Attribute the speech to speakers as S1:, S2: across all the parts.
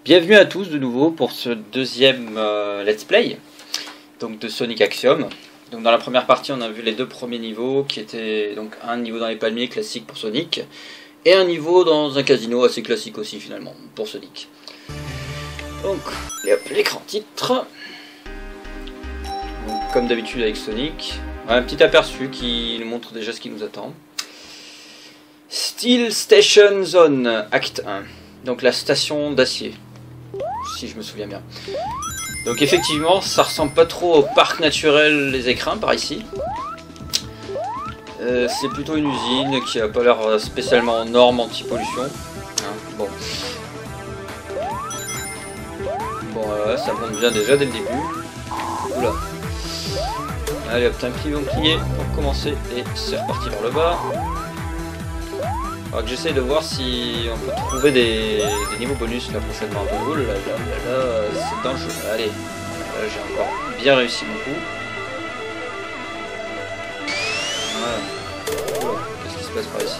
S1: Bienvenue à tous de nouveau pour ce deuxième let's play donc de Sonic Axiom. Donc dans la première partie on a vu les deux premiers niveaux qui étaient donc un niveau dans les palmiers classique pour Sonic et un niveau dans un casino assez classique aussi finalement pour Sonic. Donc l'écran titre. Donc, comme d'habitude avec Sonic, un petit aperçu qui nous montre déjà ce qui nous attend. Steel Station Zone, acte 1. Donc la station d'acier, si je me souviens bien. Donc effectivement, ça ressemble pas trop au parc naturel Les Écrins par ici. C'est plutôt une usine qui a pas l'air spécialement en normes anti-pollution. Hein, bon. Bon voilà, ça monte bien déjà dès le début. Oula. Allez hop, un petit bouclier pour commencer et c'est reparti vers le bas. Alors que j'essaye de voir si on peut trouver des niveaux bonus là prochainement. Oh là là là là, c'est dangereux. Allez, là j'ai encore bien réussi mon coup. Voilà. Oh, qu'est-ce qui se passe par ici?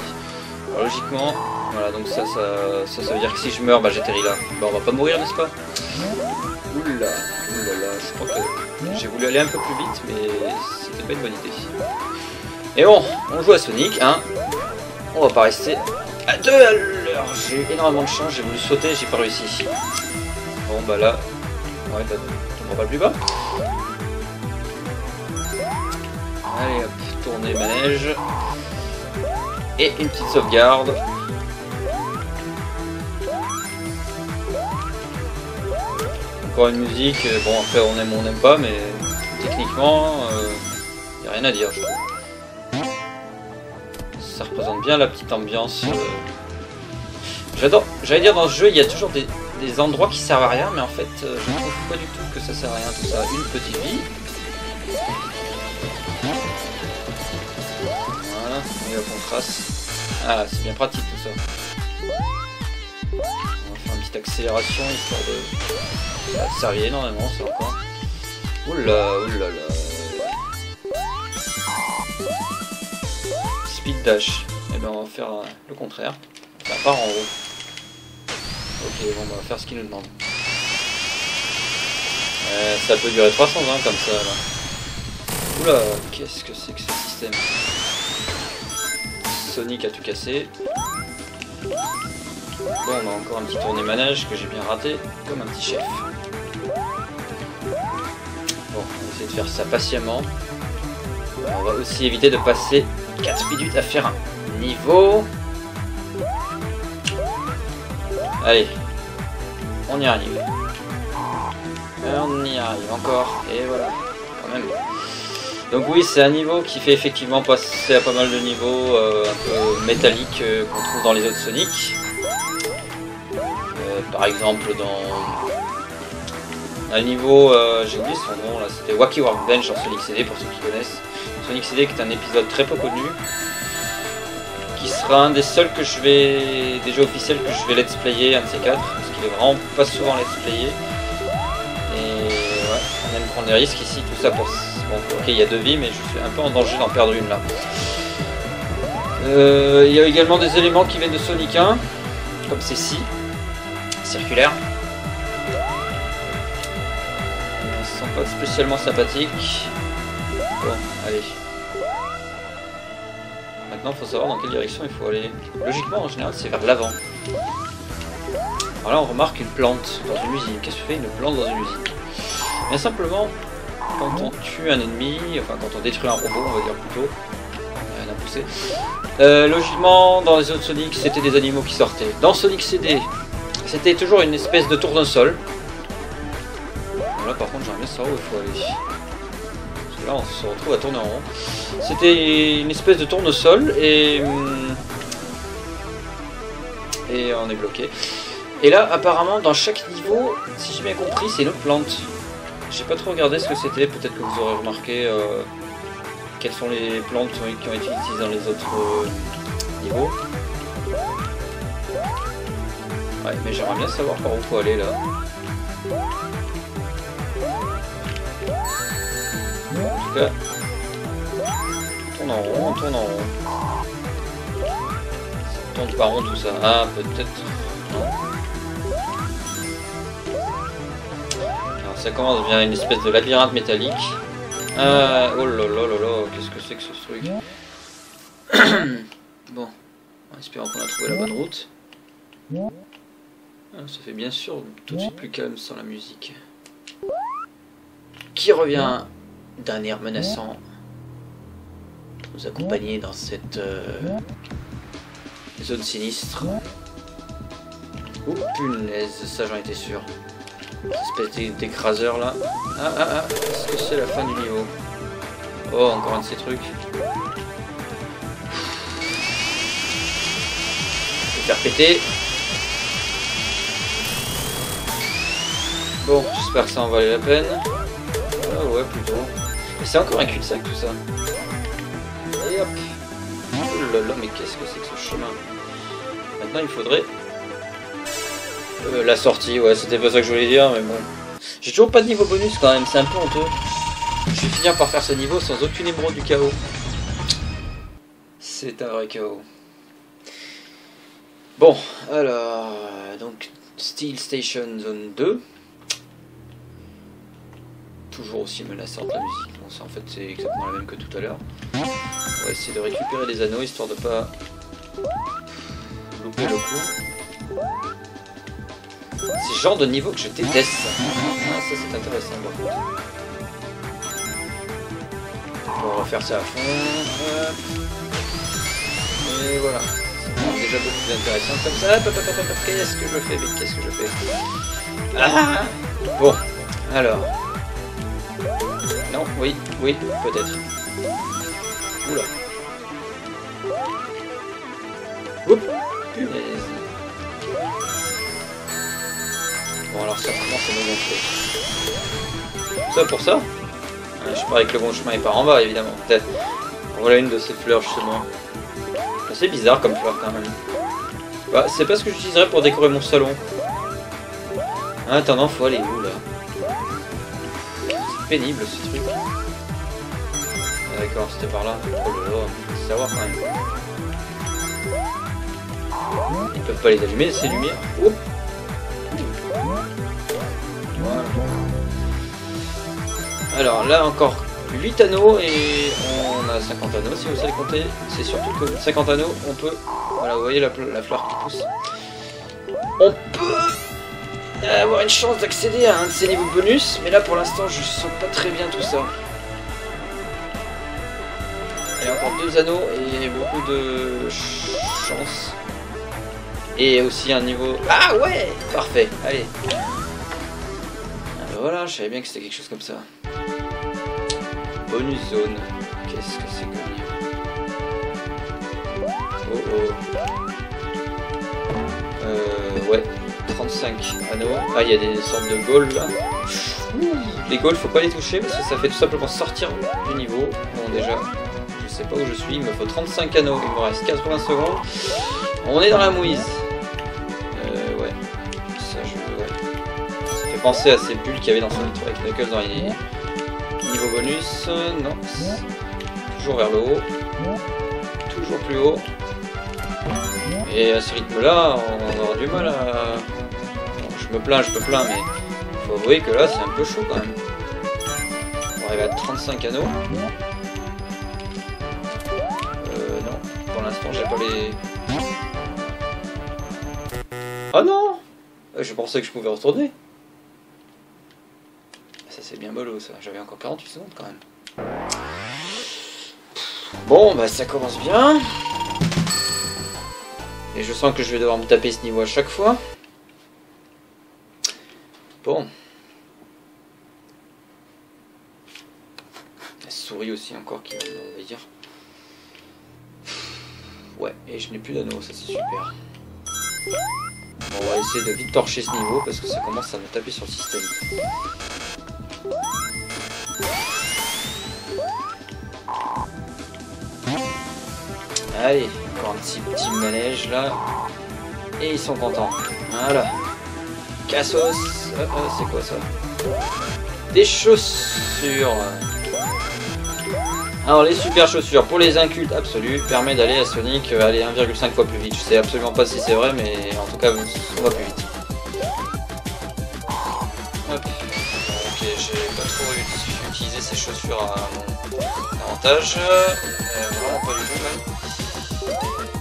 S1: Alors logiquement, voilà, donc ça veut dire que si je meurs, bah j'atterris là. Bah on va pas mourir, n'est-ce pas? Oula, oula là, je crois que j'ai voulu aller un peu plus vite, mais c'était pas une bonne idée. Et bon, on joue à Sonic, hein. On va pas rester à deux à l'heure. J'ai eu énormément de chance, j'ai voulu sauter, j'ai pas réussi. Bon bah là, ouais, bah, on va pas plus bas. Allez hop, tourner manège. Et une petite sauvegarde. Encore une musique, bon après on aime ou on n'aime pas, mais techniquement, y a rien à dire je trouve. Ça représente bien la petite ambiance. J'adore. J'allais dire dans ce jeu, il y a toujours des endroits qui servent à rien, mais en fait, je trouve pas du tout que ça sert à rien tout ça. Une petite vie. Voilà. Et hop, on trace. Ah, c'est bien pratique tout ça. On va faire une petite accélération histoire de. Ça va servir énormément ça encore. Oula, oula là. Speed dash, et bien on va faire le contraire, ça part en haut. Ok, bon on va faire ce qu'il nous demande. Ça peut durer 300 ans comme ça là. Oula, qu'est-ce que c'est que ce système? Sonic a tout cassé. Bon, on a encore un petit tourné manège que j'ai bien raté, comme un petit chef. Bon, on va essayer de faire ça patiemment. On va aussi éviter de passer 4 minutes à faire un niveau. Allez, on y arrive. On y arrive encore. Et voilà, quand même. Donc oui, c'est un niveau qui fait effectivement passer à pas mal de niveaux un peu métalliques qu'on trouve dans les autres Sonic. Par exemple dans un niveau, j'ai oublié son nom là, c'était Wacky Workbench en Sonic CD pour ceux qui connaissent. Sonic CD qui est un épisode très peu connu, qui sera un des seuls que je vais, déjà officiel, que je vais let's player, un de ces quatre, parce qu'il est vraiment pas souvent let's playé. Et ouais, on aime prendre des risques ici, tout ça pour... Bon, ok, il y a 2 vies, mais je suis un peu en danger d'en perdre une là. Il y a également des éléments qui viennent de Sonic 1, comme ces scies circulaires. Ils sont pas spécialement sympathiques. Bon, allez. Maintenant, il faut savoir dans quelle direction il faut aller. Logiquement, en général, c'est vers l'avant. Alors là, on remarque une plante dans une usine. Qu'est-ce que fait une plante dans une usine? Bien simplement, quand on tue un ennemi, enfin quand on détruit un robot, on va dire plutôt, rien à pousser. Logiquement, dans les autres Sonic, c'était des animaux qui sortaient. Dans Sonic CD, c'était toujours une espèce de tournesol. Là, par contre, j'aimerais bien savoir où il faut aller. Là on se retrouve à tourner en rond. C'était une espèce de tournesol et on est bloqué. Et là apparemment dans chaque niveau, si j'ai bien compris, c'est une plante. J'ai pas trop regardé ce que c'était, peut-être que vous aurez remarqué quelles sont les plantes qui ont été utilisées dans les autres niveaux. Ouais, mais j'aimerais bien savoir par où il faut aller là. En tout cas, on tourne en rond, on tourne en rond. Ça tourne pas rond tout ça. Ah, peut-être. Non. Ça commence bien, une espèce de labyrinthe métallique. Oh là là là là, qu'est-ce que c'est que ce truc? Bon, en espérant qu'on a trouvé la bonne route. Ça fait bien sûr tout de suite plus calme sans la musique. Qui revient d'un air menaçant nous accompagner dans cette zone sinistre. Oh punaise, ça j'en étais sûr. Cette espèce d'écraseur là. Est-ce que c'est la fin du niveau? Oh, encore un de ces trucs. Je vais faire péter. Bon, j'espère que ça en valait la peine. Ah ouais, plutôt. Mais c'est encore un cul-de-sac tout ça. Et hop. Oh là là, mais qu'est-ce que c'est que ce chemin? Maintenant il faudrait... la sortie, ouais, c'était pas ça que je voulais dire, mais bon. J'ai toujours pas de niveau bonus quand même, c'est un peu honteux. Je vais finir par faire ce niveau sans aucune émeraude du chaos. C'est un vrai chaos. Bon, alors... donc, Steel Station Zone 2. Toujours aussi menaçante la musique. Bon, ça en fait c'est exactement la même que tout à l'heure. On va essayer de récupérer les anneaux histoire de pas louper le coup. C'est le genre de niveau que je déteste. Ah, ça c'est intéressant par contre. On va refaire ça à fond. Et voilà. C'est déjà beaucoup plus intéressant comme ça. Qu'est-ce que je fais? Mais qu'est-ce que je fais? Ah, bon, alors. Non, oui, peut-être. Oula. Oups, punaise. Bon, alors ça commence à me gonfler. Ça pour ça? Je parie que le bon chemin est par en bas, évidemment. Peut-être. Voilà une de ces fleurs, justement. C'est bizarre comme fleur, quand même. Bah, c'est pas ce que j'utiliserais pour décorer mon salon. En attendant, faut aller où, là? C'est pénible, ce truc. Ah, d'accord, c'était par là. Oh là là, faut savoir, quand même. Ils peuvent pas les allumer, ces lumières. Oh. Voilà. Alors là encore 8 anneaux et on a 50 anneaux si vous savez compter. C'est surtout que 50 anneaux on peut... Voilà, vous voyez la fleur qui pousse. On peut avoir une chance d'accéder à un de ces niveaux bonus, mais là pour l'instant je sens pas très bien tout ça. Il y a encore 2 anneaux et beaucoup de chance. Et aussi un niveau... Ah ouais, parfait, allez. Voilà, je savais bien que c'était quelque chose comme ça. Bonus zone. Qu'est-ce que c'est que niveau? Ouais, 35 anneaux. Ah, il y a des sortes de goals là. Les goals, faut pas les toucher parce que ça fait tout simplement sortir du niveau. Bon, déjà, je sais pas où je suis. Il me faut 35 anneaux. Il me reste 80 secondes. On est dans la mouise. Ouais. Ça, ça fait penser à ces bulles qu'il y avait dans Sonic avec Knuckles dans les niveaux bonus. Non. Toujours vers le haut. Toujours plus haut. Et à ce rythme-là, on va avoir du mal à... Bon, je me plains, mais il faut avouer que là, c'est un peu chaud quand même. On arrive à 35 anneaux. Non, pour l'instant, j'ai pas les... Oh non! Je pensais que je pouvais retourner. Ça, c'est bien mollo, ça. J'avais encore 48 secondes quand même. Bon, bah ça commence bien. Et je sens que je vais devoir me taper ce niveau à chaque fois. Bon. La souris aussi encore qui va m'envahir. Ouais, et je n'ai plus d'anneau, ça c'est super. Bon, on va essayer de vite torcher ce niveau parce que ça commence à me taper sur le système. Allez, encore un petit manège là. Et ils sont contents. Voilà. Cassos. C'est quoi ça? Des chaussures. Alors les super chaussures pour les incultes absolus permet d'aller à Sonic aller 1,5 fois plus vite. Je sais absolument pas si c'est vrai, mais en tout cas on va plus vite. Hop. trop utiliser ces chaussures à mon avantage. Vraiment pas du tout même.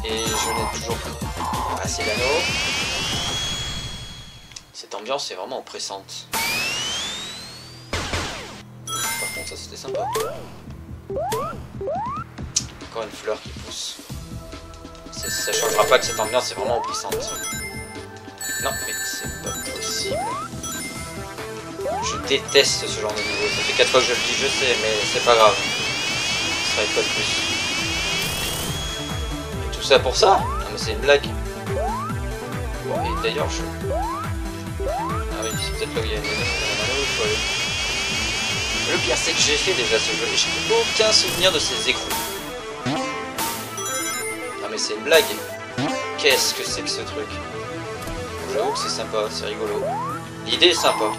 S1: Et je n'ai toujours pas assez d'anneaux. Cette ambiance est vraiment oppressante. Par contre ça c'était sympa. Encore une fleur qui pousse. Ça changera pas que cette ambiance est vraiment oppressante. Non mais c'est pas possible. Je déteste ce genre de niveau. Ça fait 4 fois que je le dis, je sais, mais c'est pas grave. Ce sera une fois de plus. Et tout ça pour ça? Non mais c'est une blague. Bon, et d'ailleurs je... Ah oui, c'est peut-être là où il y a une il faut aller. Le pire c'est que j'ai fait déjà ce jeu et je n'ai aucun souvenir de ces écrous. Non mais c'est une blague. Qu'est-ce que c'est que ce truc? J'avoue que c'est sympa, c'est rigolo. L'idée est sympa.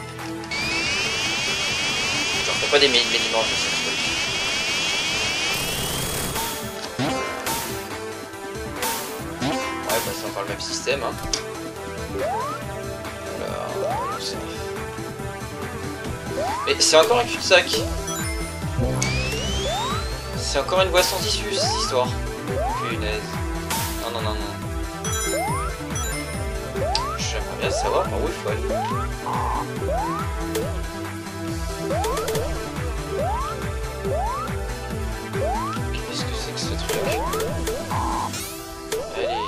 S1: J'en fais pas des dimanches de ce truc. Ouais, bah c'est encore le même système. Hein. Alors, mais c'est encore un cul-de-sac. C'est encore une voie sans issue cette histoire. Punaise. Non, non, non, non. J'aimerais bien savoir par où il faut aller. Qu'est-ce que c'est que ce truc? Allez.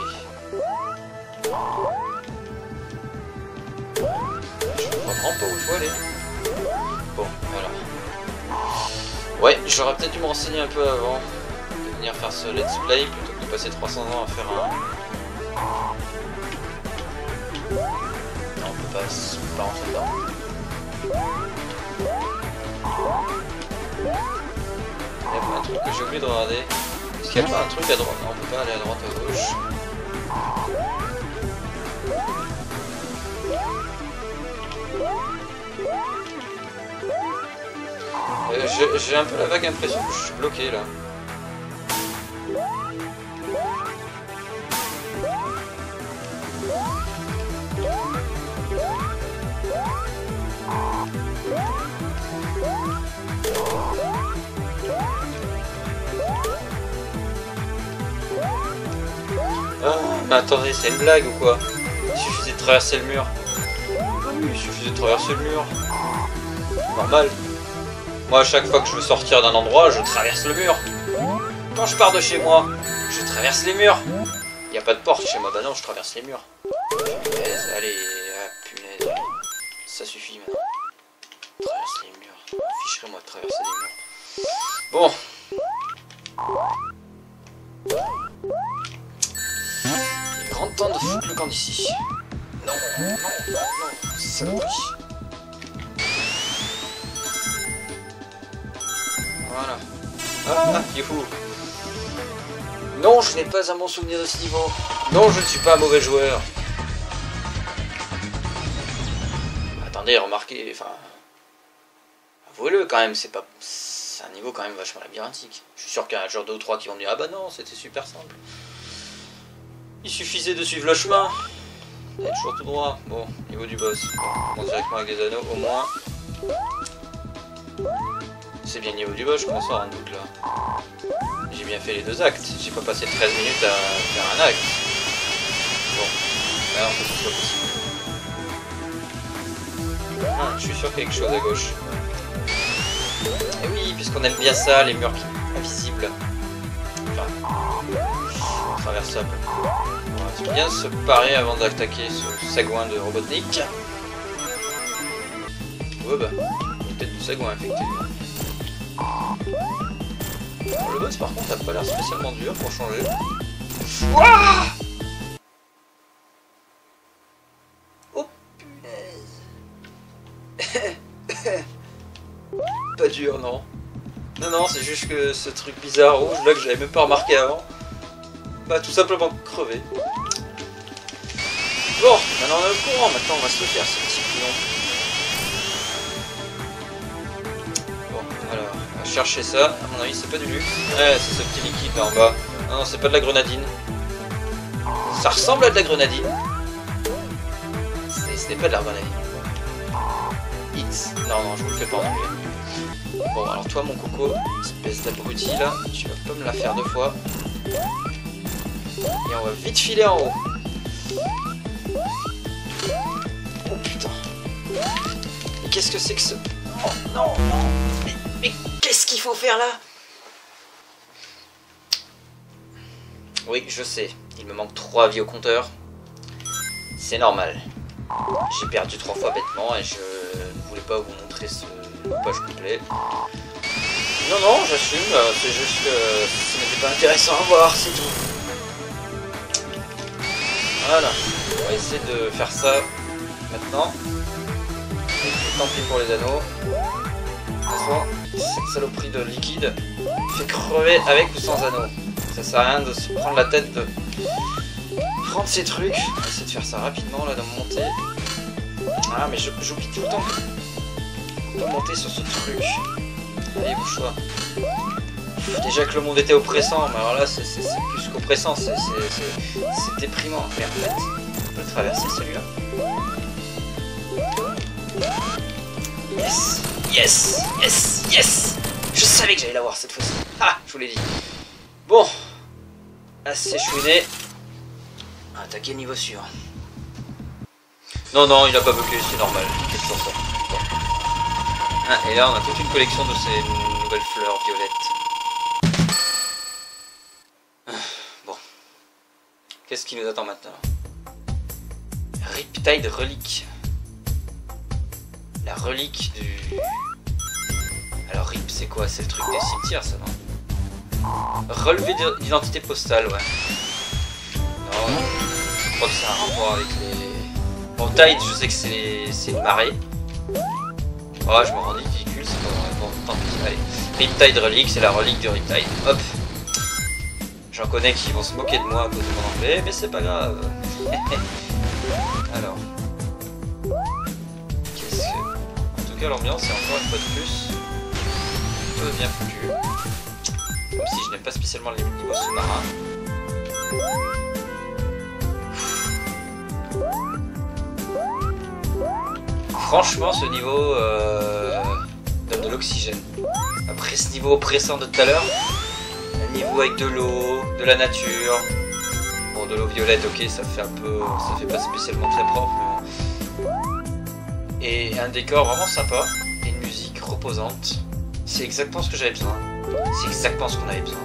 S1: Je vois vraiment pas où il faut aller. Bon, alors. Ouais, j'aurais peut-être dû me renseigner un peu avant de venir faire ce let's play plutôt que de passer 300 ans à faire un... Non, on peut pas rentrer dedans. Il y a pas un truc que j'ai oublié de regarder. Est-ce qu'il n'y a pas un truc à droite? Non, on peut pas aller à droite ou à gauche. J'ai un peu la vague impression que je suis bloqué là. Ah, mais attendez, c'est une blague ou quoi? Il suffisait de traverser le mur. Oui, il suffisait de traverser le mur. Normal. Moi, à chaque fois que je veux sortir d'un endroit, je traverse le mur. Quand je pars de chez moi, je traverse les murs. Il n'y a pas de porte chez moi, bah non, je traverse les murs. Punaise, allez, ah, punaise. Ça suffit maintenant. Traverse les murs. Ficherai-moi de traverser les murs. Bon. Il est grand temps de foutre le camp d'ici. Non, non, non, non, ça marche. Voilà. Ah, youhou. Non, je n'ai pas un bon souvenir de ce niveau. Non, je ne suis pas un mauvais joueur. Attendez, remarquez, enfin... Avouez-le quand même, c'est un niveau quand même vachement labyrinthique. Je suis sûr qu'il y a un genre 2 ou 3 qui vont me dire « Ah bah non, c'était super simple. Il suffisait de suivre le chemin. Il est toujours tout droit. » Bon, niveau du boss. Bon, on directement avec des anneaux, au moins. C'est bien le niveau du boss, je commence à avoir un doute là. J'ai bien fait les 2 actes, j'ai pas passé 13 minutes à faire un acte. Bon, là on peut que ce soit possible. Ah, je suis sûr qu'il y a quelque chose à gauche. Et oui, puisqu'on aime bien ça, les murs invisibles. Enfin, traversables. On va bien se parer avant d'attaquer ce sagouin de Robotnik. Ouais bah, peut-être du sagouin effectivement. Le boss par contre n'a pas l'air spécialement dur pour changer. Ouah! Oh punaise. Pas dur non. Non non, c'est juste que ce truc bizarre rouge là que j'avais même pas remarqué avant va tout simplement crever. Bon, maintenant on est au courant, maintenant on va se le faire ce petit couillon. Alors, on va chercher ça. À mon avis, c'est pas du luxe. Ouais, c'est ce petit liquide là en bas. Non, non, c'est pas de la grenadine. Ça ressemble à de la grenadine. Ce n'est pas de la grenadine. X. Non, non, je vous le fais pas en anglais. Bon, alors toi, mon coco, espèce d'abruti là, tu vas pas me la faire 2 fois. Et on va vite filer en haut. Oh putain. Mais qu'est-ce que c'est que ce... Oh non, non. Mais qu'est-ce qu'il faut faire là? Oui, je sais. Il me manque 3 vies au compteur. C'est normal. J'ai perdu 3 fois bêtement et je ne voulais pas vous montrer ce page complet. Non, non, j'assume. C'est juste que ce n'était pas intéressant à voir, c'est tout. Voilà. On va essayer de faire ça maintenant. Et tant pis pour les anneaux. De toute façon, cette saloperie de liquide fait crever avec ou sans anneaux. Ça sert à rien de se prendre la tête de prendre ces trucs. On va essayer de faire ça rapidement là, de monter. Ah mais j'oublie tout le temps de monter sur ce truc. Allez, bouge-toi. Déjà que le monde était oppressant, mais alors là c'est plus qu'oppressant, c'est déprimant. Mais en fait, on peut le traverser celui-là. Yes, yes, yes, yes. Je savais que j'allais l'avoir cette fois-ci. Ah, je vous l'ai dit. Bon, assez chouiné. Attaquer niveau suivant. Non, non, il a pas bloqué, c'est normal. C'est toujours ça. Bon. Ah, et là, on a toute une collection de ces nouvelles fleurs violettes. Bon. Qu'est-ce qui nous attend maintenant? Riptide Relique. La relique du... Alors, Rip, c'est quoi? C'est le truc des cimetières, ça, non? Relevé d'identité postale, ouais. Non, je crois que c'est un rapport avec les... Bon, Tide, je sais que c'est une marée. Oh, je me rends ridicule, c'est pas vrai. Bon, tant pis, allez. Riptide Relique, c'est la relique de Riptide. Hop. J'en connais qui vont se moquer de moi à cause de mon anglais, mais c'est pas grave. Alors. Qu'est-ce que... En tout cas, l'ambiance est encore une fois de plus plutôt bien foutue. Même si je n'aime pas spécialement les niveaux sous-marins. Franchement, ce niveau donne de l'oxygène. Après ce niveau oppressant de tout à l'heure, un niveau avec de l'eau, de la nature. Bon, de l'eau violette, ok, ça fait un peu, ça fait pas spécialement très propre. Mais... Et un décor vraiment sympa, et une musique reposante. C'est exactement ce que j'avais besoin. C'est exactement ce qu'on avait besoin.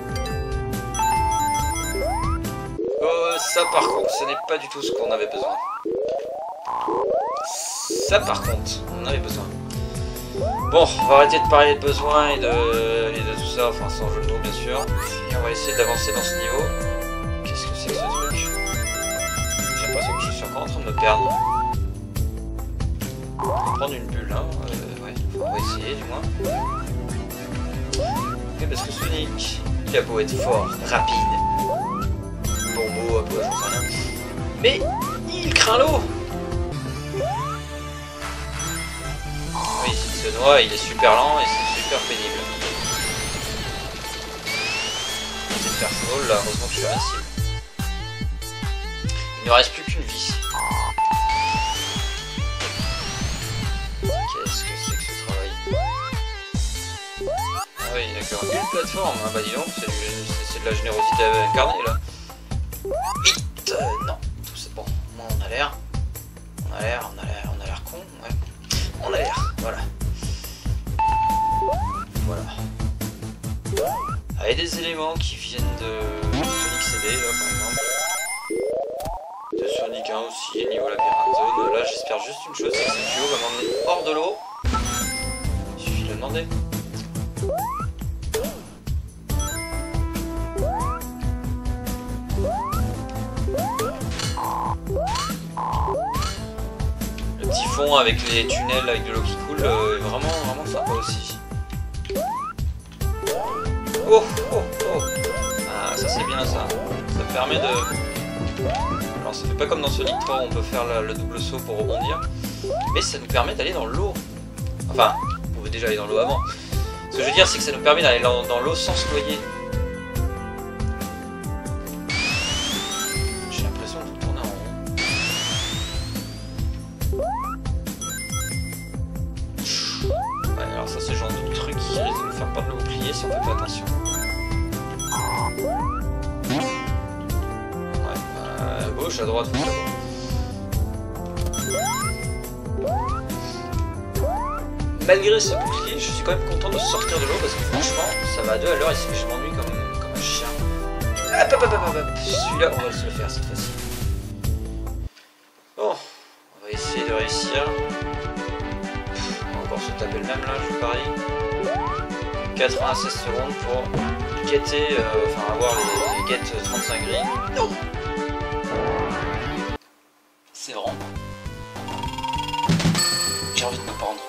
S1: Ça par contre, ce n'est pas du tout ce qu'on avait besoin. Ça par contre, on en avait besoin. Bon, on va arrêter de parler de besoins et de tout ça, enfin sans jeu de mots bien sûr. Et on va essayer d'avancer dans ce niveau. Qu'est-ce que c'est que ce truc? J'ai l'impression que je suis encore en train de me perdre. On va prendre une bulle, hein. Ouais, on va essayer du moins. Okay, parce que Sonic, il a beau être fort, rapide, bon mot, j'en sais rien, mais il craint l'eau. Oui, s'il se noie, il est super lent et c'est super pénible. C'est de faire ce rôle là, heureusement que je suis invincible. Il ne reste plus qu'une vie. Qu'est-ce que c'est que ce travail? Ah oui, d'accord. Une plateforme, hein, bah dis donc, c'est de la générosité incarnée là. Vite, non, tout c'est bon. Moi on a l'air. On a l'air con, ouais. On a l'air, voilà. Voilà. Ah, il y a des éléments qui viennent de Sonic CD là par exemple. De Sonic 1 aussi, niveau labyrinthe zone. Là j'espère juste une chose, c'est que ce tuyau va m'emmener hors de l'eau. Il suffit de le demander. Le petit fond avec les tunnels avec de l'eau qui coule est vraiment sympa aussi. Oh oh oh. Ah ça c'est bien ça. Ça permet de... Alors ça fait pas comme dans Sonic 3 où on peut faire le double saut pour rebondir. Mais ça nous permet d'aller dans l'eau. Enfin, on pouvait déjà aller dans l'eau avant. Ce que je veux dire c'est que ça nous permet d'aller dans l'eau sans se noyer. J'ai l'impression de tourner en rond. bouclier si on fait pas attention. Ouais, à gauche, à droite, faut savoir. Malgré ce bouclier, je suis quand même content de sortir de l'eau parce que franchement, ça va à 2 à l'heure ici, mais je m'ennuie comme un chien. Hop, hop, hop, hop, hop. Celui-là, on va se le faire cette fois-ci. Bon, on va essayer de réussir. On va encore se taper le même là, je parie. 96 secondes pour guetter, enfin avoir les get 35 grilles. Non. C'est vraiment. J'ai envie de me pendre.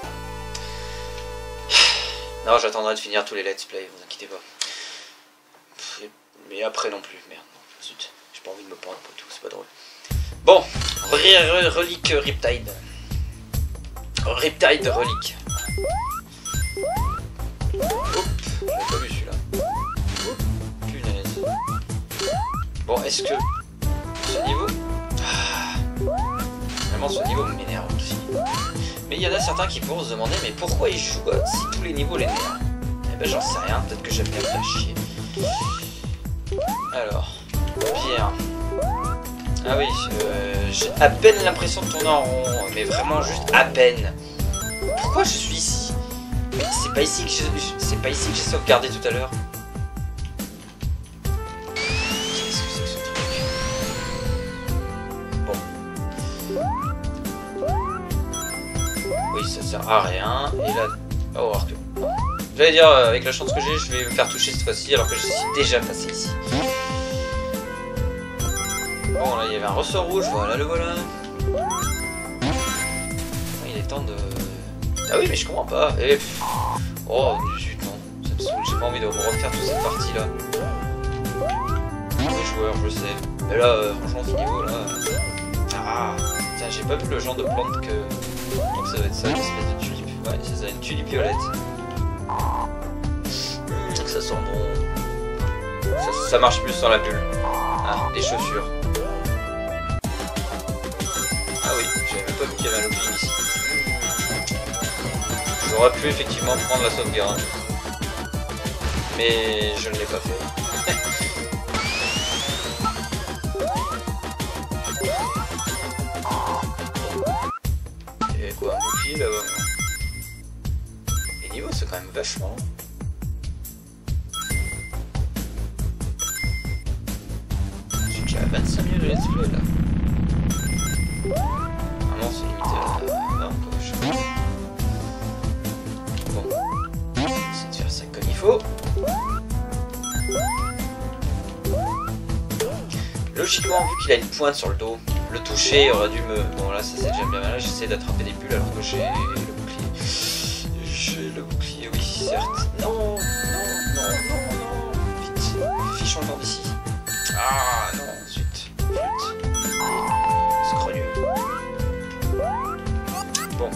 S1: Non, j'attendrai de finir tous les let's play, vous inquiétez pas. Mais après non plus, merde. Zut, j'ai pas envie de me pendre pour tout, c'est pas drôle. Bon, relique Riptide. Riptide relique. Hop, j'avais pas vu celui-là. Punaise. Bon, est-ce que ce niveau... Vraiment, ce niveau m'énerve aussi. Mais il y en a certains qui pourront se demander, mais pourquoi ils jouent si tous les niveaux l'énervent? Eh ben j'en sais rien, peut-être que j'aime bien me faire chier. Alors, Pierre. Ah oui, j'ai à peine l'impression de tourner en rond, mais vraiment juste à peine. Pourquoi je suis ici? Mais c'est pas ici que j'ai sauvegardé tout à l'heure. Qu'est-ce que c'est que ce truc? Bon. Oui, ça sert à rien. Et là... Oh, alors que... J'allais dire, avec la chance que j'ai, je vais me faire toucher cette fois-ci, alors que je suis déjà passé ici. Bon, là, il y avait un ressort rouge, voilà, le voilà. Il est temps de... Ah oui, mais je comprends pas. Et... Oh, zut, non. Ça me saoule, j'ai pas envie de me refaire toute cette partie-là. Mauvais joueur, je sais. Mais là, franchement, ce niveau, là... Ah, tiens, j'ai pas vu le genre de plante que... Donc ça va être ça, une espèce de tulipe. Ouais, c'est ça, une tulipe violette. Ça sent bon. Ça marche plus sans la bulle. Ah, des chaussures. Ah oui, j'avais même pas vu qu'il y avait un looping ici. J'aurais pu effectivement prendre la sauvegarde. Mais je ne l'ai pas fait. Et quoi, un bouclier là-bas? Les niveaux c'est quand même vachement. J'ai déjà 25 minutes de let's play là. Vraiment c'est limité à... Non, bon. C'est de faire ça comme il faut. Logiquement, vu qu'il a une pointe sur le dos, le toucher aurait dû me... Bon là ça c'est déjà bien mal, j'essaie d'attraper des bulles alors que j'ai le bouclier. J'ai le bouclier, oui certes. Non, non, non, non, non. Vite, fichons le temps d'ici. Ah non, zut. Flûte. Scrogneux. Bon.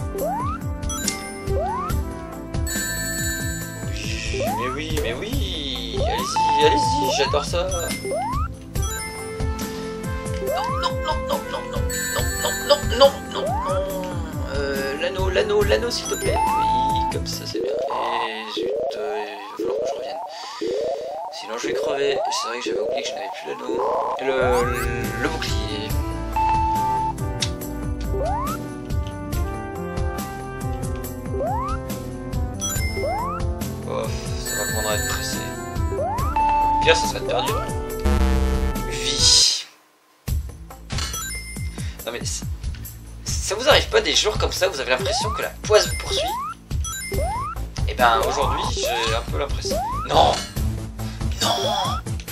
S1: Oui, mais oui. Allez-y, allez-y, j'adore ça. Non. L'anneau, s'il te plaît. Oui, comme ça, c'est bien. Et zut, il va falloir que je revienne. Sinon, je vais crever. C'est vrai que j'avais oublié que je n'avais plus l'anneau. Le bouclier. Oh, ça va prendre à être pressé. Pire, ça serait de perdu. Vie. Non mais... Ça vous arrive pas des jours comme ça, vous avez l'impression que la poisse vous poursuit? Et ben aujourd'hui, j'ai un peu l'impression... Non! Non!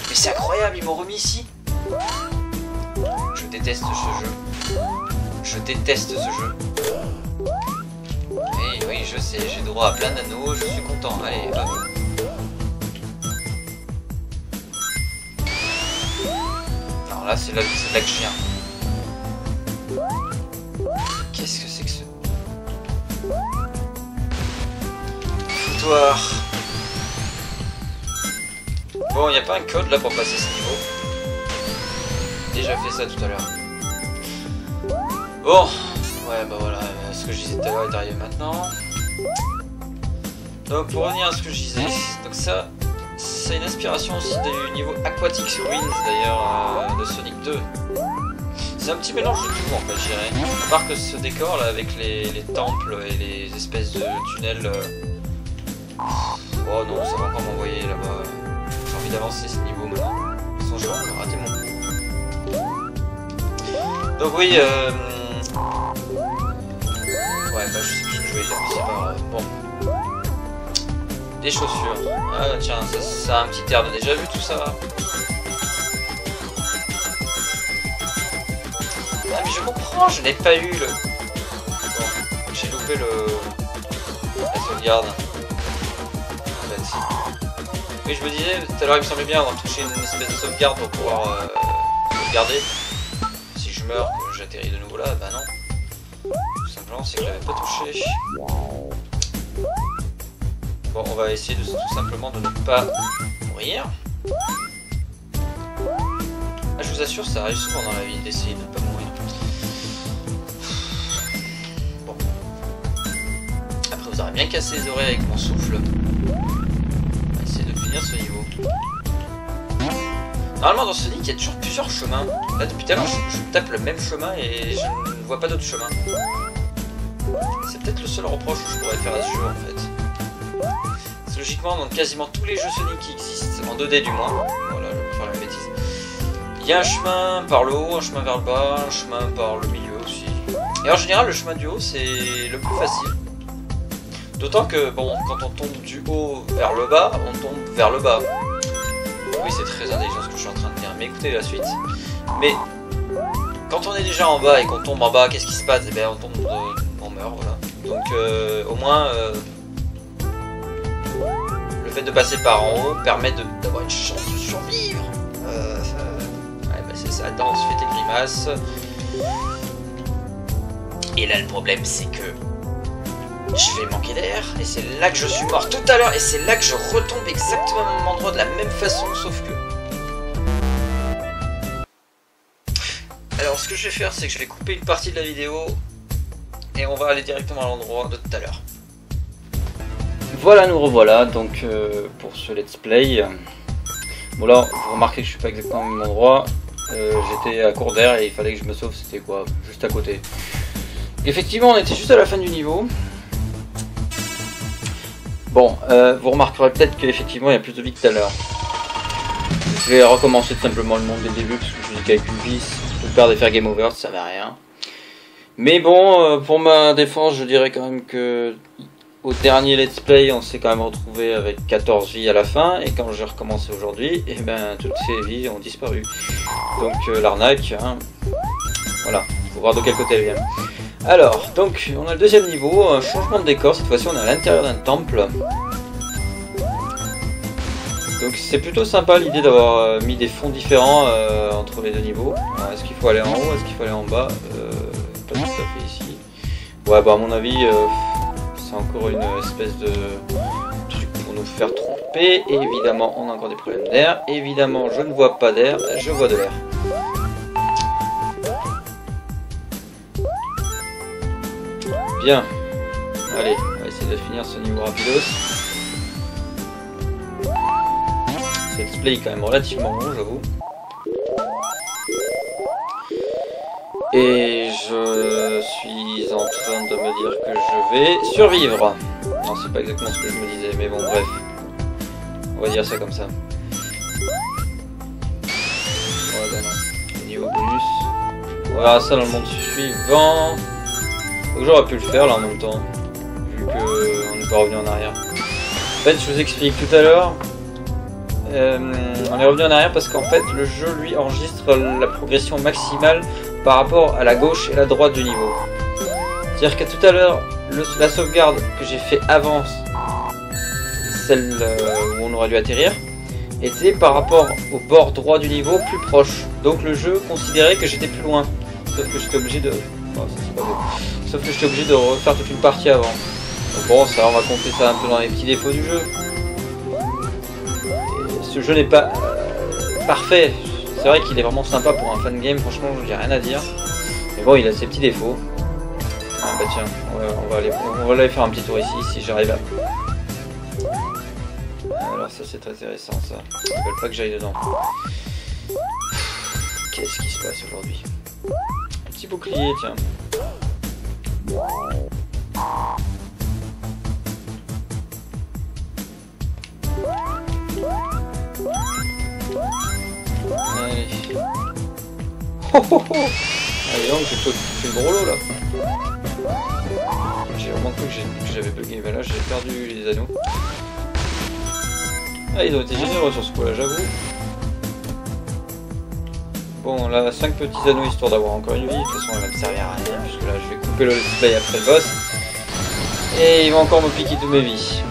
S1: Mais c'est incroyable, ils m'ont remis ici! Je déteste ce jeu. Je déteste ce jeu. Oui, oui, je sais, j'ai droit à plein d'anneaux, je suis content. Allez, hop. Non, là, c'est là que je viens. Qu'est-ce que c'est que ce... Foutoir. Bon, il n'y a pas un code là pour passer ce niveau. J'ai déjà fait ça tout à l'heure. Bon, ouais, bah voilà, ce que je disais tout à l'heure est arrivé maintenant. Donc pour revenir à ce que je disais, donc ça c'est une inspiration aussi du niveau Aquatic Ruins d'ailleurs de Sonic 2. C'est un petit mélange de tout en fait, je dirais. À part que ce décor là avec les temples et les espèces de tunnels. Oh non, ça va encore m'envoyer là-bas. J'ai envie d'avancer ce niveau maintenant. De toute façon, je vais encore rater mon. Donc oui, ouais, bah je sais plus ce que je vais dire, mais c'est pas grave. Bon. Des chaussures. Ah tiens, ça a un petit air de déjà vu tout ça. Ah mais je comprends, je n'ai pas eu le... Bon, j'ai loupé la sauvegarde. En fait. Oui, je me disais, tout à l'heure il me semblait bien avoir touché une espèce de sauvegarde pour pouvoir sauvegarder. Si je meurs, que j'atterris de nouveau là, bah non. Tout simplement, c'est que je l'avais pas touché. Bon, on va essayer de, tout simplement de ne pas mourir. Ah, je vous assure, ça arrive souvent dans la vie d'essayer de ne pas mourir. Bon. Après, vous aurez bien cassé les oreilles avec mon souffle. On va essayer de finir ce niveau. Normalement, dans Sonic, il y a toujours plusieurs chemins. Là, depuis tout à l'heure, je tape le même chemin et je ne vois pas d'autre chemin. C'est peut-être le seul reproche que je pourrais faire à ce jeu, en fait. Logiquement, dans quasiment tous les jeux Sonic qui existent, en 2D du moins, voilà, je vais faire la bêtise, il y a un chemin par le haut, un chemin vers le bas, un chemin par le milieu aussi. Et en général, le chemin du haut, c'est le plus facile. D'autant que, bon, quand on tombe du haut vers le bas, on tombe vers le bas. Oui, c'est très intelligent ce que je suis en train de dire, mais écoutez la suite. Mais, quand on est déjà en bas et qu'on tombe en bas, qu'est-ce qui se passe? Eh bien, on tombe, on meurt, voilà. Donc, au moins... le fait de passer par en haut permet d'avoir une chance de survivre. Ouais, bah c'est ça, danse, fait tes grimaces. Et là le problème c'est que je vais manquer d'air et c'est là que je suis mort tout à l'heure et c'est là que je retombe exactement au même endroit de la même façon sauf que... Alors ce que je vais faire c'est que je vais couper une partie de la vidéo et on va aller directement à l'endroit de tout à l'heure. Voilà, nous revoilà donc pour ce let's play. Bon là, vous remarquez que je suis pas exactement au même endroit. J'étais à court d'air et il fallait que je me sauve, c'était quoi? Juste à côté. Effectivement, on était juste à la fin du niveau. Bon, vous remarquerez peut-être qu'effectivement il y a plus de vie que tout à l'heure. Je vais recommencer tout simplement le monde dès le début parce que je me dis qu'avec une vie, je peux perdre et faire game over, ça ne servait à rien. Mais bon, pour ma défense, je dirais quand même que... Au dernier let's play, on s'est quand même retrouvé avec 14 vies à la fin, et quand j'ai recommencé aujourd'hui, et ben toutes ces vies ont disparu. Donc l'arnaque, hein, voilà, faut voir de quel côté elle vient. Alors, donc on a le deuxième niveau, un changement de décor, cette fois-ci on est à l'intérieur d'un temple. Donc c'est plutôt sympa l'idée d'avoir mis des fonds différents entre les deux niveaux. Est-ce qu'il faut aller en haut, est-ce qu'il faut aller en bas? Pas tout à fait ici. Ouais, bah à mon avis... c'est encore une espèce de truc pour nous faire tromper. Et évidemment, on a encore des problèmes d'air. Évidemment, je ne vois pas d'air, je vois de l'air. Bien. Allez, on va essayer de finir ce niveau rapidos. Ce let's play est quand même relativement long, j'avoue. Et je suis en train de me dire que je vais survivre. Non, c'est pas exactement ce que je me disais, mais bon, bref. On va dire ça comme ça. Ouais, bah non. Niveau bonus. On verra ça dans le monde suivant. Donc j'aurais pu le faire là en même temps. Vu qu'on n'est pas revenu en arrière. En fait, je vous explique tout à l'heure. On est revenu en arrière parce qu'en fait, le jeu lui enregistre la progression maximale par rapport à la gauche et la droite du niveau. C'est-à-dire que tout à l'heure, la sauvegarde que j'ai fait avant celle où on aurait dû atterrir était par rapport au bord droit du niveau plus proche. Donc le jeu considérait que j'étais plus loin. Sauf que j'étais obligé de... Oh, ça, c'est pas beau. Sauf que j'étais obligé de refaire toute une partie avant. Donc bon, ça, on va compter ça un peu dans les petits défauts du jeu. Et ce jeu n'est pas parfait. C'est vrai qu'il est vraiment sympa pour un fan game, franchement, j'ai rien à dire. Mais bon, il a ses petits défauts. Ah bah tiens, on va aller faire un petit tour ici, si j'arrive à ça c'est très intéressant ça. Je ne veulent pas que j'aille dedans. Qu'est-ce qui se passe aujourd'hui? Un petit bouclier, tiens. Allez. Oh oh oh. Allez donc, je fais le gros lot là. J'ai vraiment cru que j'avais bugué, mais là j'ai perdu les anneaux. Ah, ils ont été généreux sur ce coup là, j'avoue. Bon, là 5 petits anneaux histoire d'avoir encore une vie. De toute façon, elle va me servir à rien, puisque là je vais couper le display après le boss. Et il va encore me piquer toutes mes vies.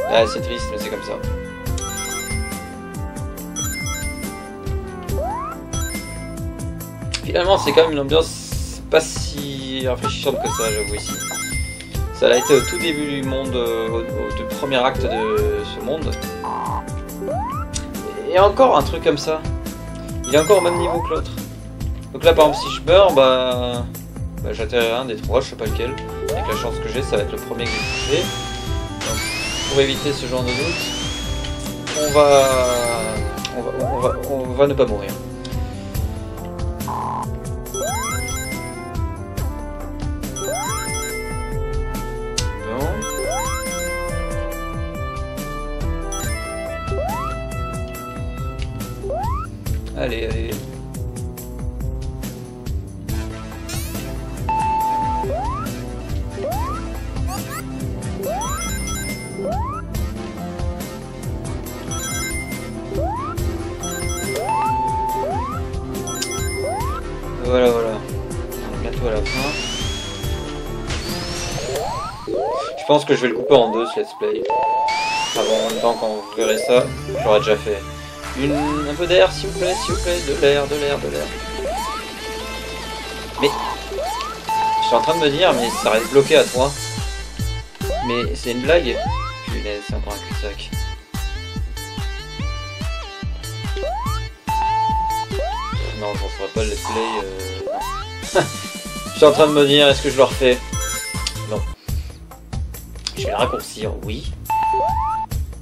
S1: Ah, c'est triste, mais c'est comme ça. Finalement, c'est quand même une ambiance pas si rafraîchissante que ça, j'avoue ici. Ça a été au tout début du monde, au premier acte de ce monde. Et encore un truc comme ça. Il est encore au même niveau que l'autre. Donc là, par exemple, si je meurs, bah j'atterrirai un des trois, je sais pas lequel. Avec la chance que j'ai, ça va être le premier que j'ai touché. Donc, pour éviter ce genre de doute, on va ne pas mourir. Allez, allez. Voilà, voilà. Bientôt à la fin. Je pense que je vais le couper en deux, ce let's play. Avant, en même temps, quand vous verrez ça, j'aurai déjà fait. Un peu d'air, s'il vous plaît, de l'air. Mais, je suis en train de me dire, mais ça reste bloqué à 3. Mais c'est une blague. Punaise, c'est encore un cul-de-sac. Non, je referai pas le let's play. Non. Je suis en train de me dire, est-ce que je le refais? Non. Je vais le raccourcir, oui.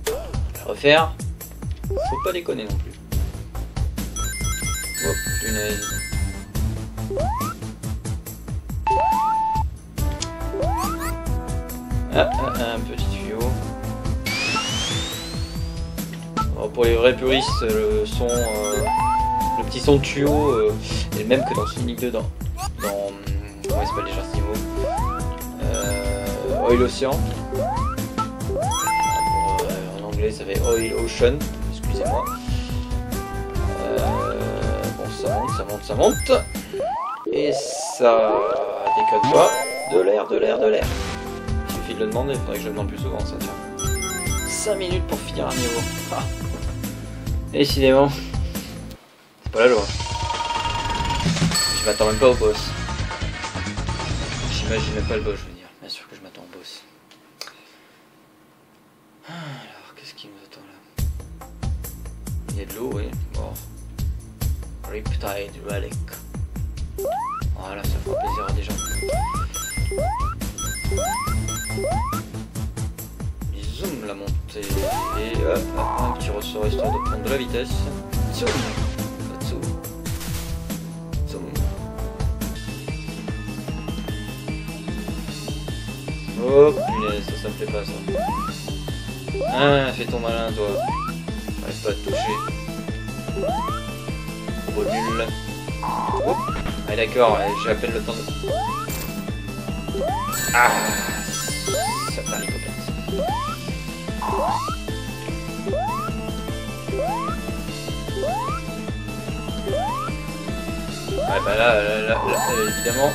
S1: Le refaire. Faut pas déconner non plus. Oh, punaise. Un petit tuyau. Alors pour les vrais puristes, le son, le petit son de tuyau est le même que dans Sonic 2 dans comment il s'appelle déjà ce niveau, Oil Ocean. En anglais ça fait Oil Ocean. Excusez-moi. Bon, ça monte. Et ça déconne pas. De l'air. Il suffit de le demander, il faudrait que je le demande plus souvent, ça tient. 5 minutes pour finir un niveau. Ah. Décidément, c'est pas la loi. Je m'attends même pas au boss. J'imagine même pas le boss, je veux dire. Bien sûr que je m'attends au boss. Alors, qu'est-ce qui nous attend là? Il y a de l'eau, oui. Bon. Riptide Relic. Voilà, ça fera plaisir à des gens. Zoom la montée. Et hop, un petit ressort histoire de prendre de la vitesse. Zoom. Oh punaise, ça me plaît pas ça. Ah, fais ton malin toi. Arrête pas de toucher. Oh nul. Oup. Ah d'accord, j'ai à peine le temps de... Ah, ça t'a l'hypopète. Ouais bah là, évidemment.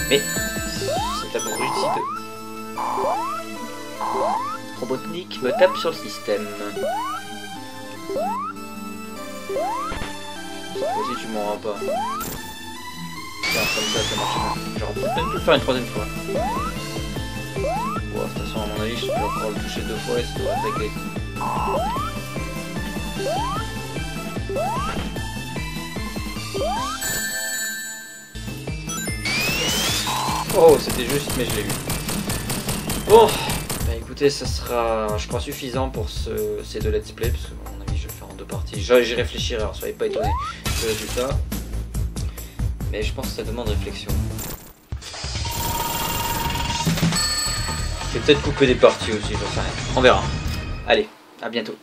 S1: Mais c'est abruti. Robotnik me tape sur le système. Si tu m'en rends pas. Tiens, comme ça marche bien. J'aurais peut-être même pu le faire une troisième fois. Bon, de toute façon, à mon avis, je peux encore le toucher 2 fois et ça devrait régler. Oh, c'était juste, mais je l'ai eu. Bon, bah écoutez, ça sera, je crois, suffisant pour ces 2 let's play, parce que à mon avis, je vais le faire en 2 parties. J'y réfléchirai, alors soyez pas étonnés du résultat. Mais je pense que ça demande réflexion. Je vais peut-être couper des parties aussi, j'en sais rien. On verra. Allez, à bientôt.